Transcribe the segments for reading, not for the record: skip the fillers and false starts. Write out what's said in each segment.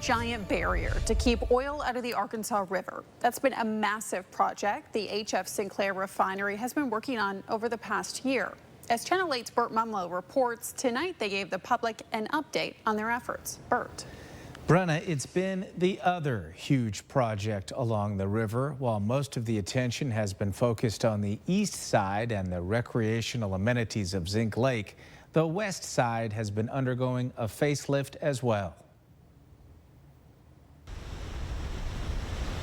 giant barrier to keep oil out of the Arkansas River. That's been a massive project the HF Sinclair refinery has been working on over the past year. As Channel 8's Burt Mumlow reports, tonight they gave the public an update on their efforts. Burt. Brenna, it's been the other huge project along the river. While most of the attention has been focused on the east side and the recreational amenities of Zinc Lake, the west side has been undergoing a facelift as well.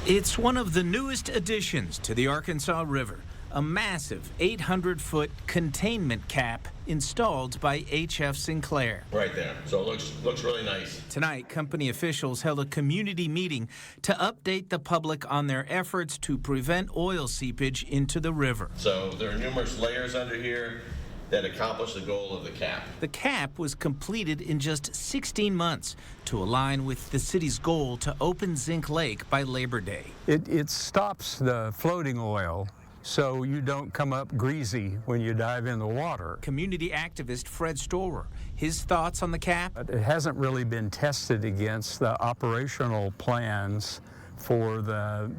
It's one of the newest additions to the Arkansas River, a massive 800-foot containment cap installed by HF Sinclair. Right there, so it looks really nice. Tonight, company officials held a community meeting to update the public on their efforts to prevent oil seepage into the river. So there are numerous layers under here that accomplish the goal of the cap. The cap was completed in just 16 months to align with the city's goal to open Zinc Lake by Labor Day. It stops the floating oil so you don't come up greasy when you dive in the water. Community activist Fred Storer, his thoughts on the cap? It hasn't really been tested against the operational plans for the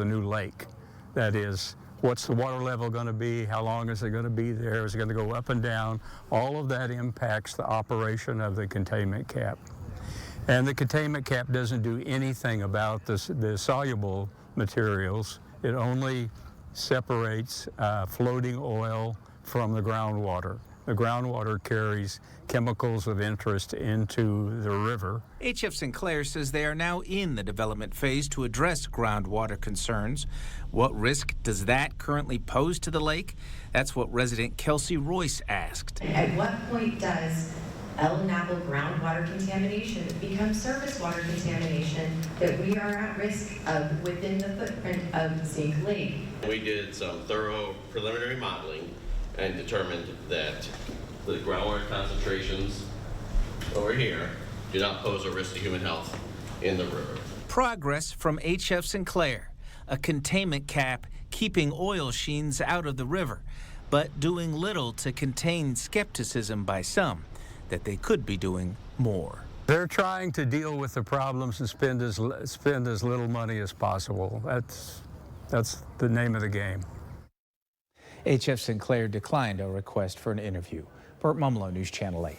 new lake. That is, what's the water level going to be? How long is it going to be there? Is it going to go up and down? All of that impacts the operation of the containment cap. And the containment cap doesn't do anything about the soluble materials. It only separates floating oil from the groundwater. The groundwater carries chemicals of interest into the river. HF Sinclair says they are now in the development phase to address groundwater concerns. What risk does that currently pose to the lake? That's what resident Kelsey Royce asked. At what point does El Napo groundwater contamination become surface water contamination that we are at risk of within the footprint of Zinc Lake? We did some thorough preliminary modeling and determined that the groundwater concentrations over here do not pose a risk to human health in the river. Progress from HF Sinclair, a containment cap keeping oil sheens out of the river, but doing little to contain skepticism by some that they could be doing more. They're trying to deal with the problems and spend as little money as possible. That's the name of the game. HF Sinclair declined a request for an interview. Burt Mumlow, News Channel 8.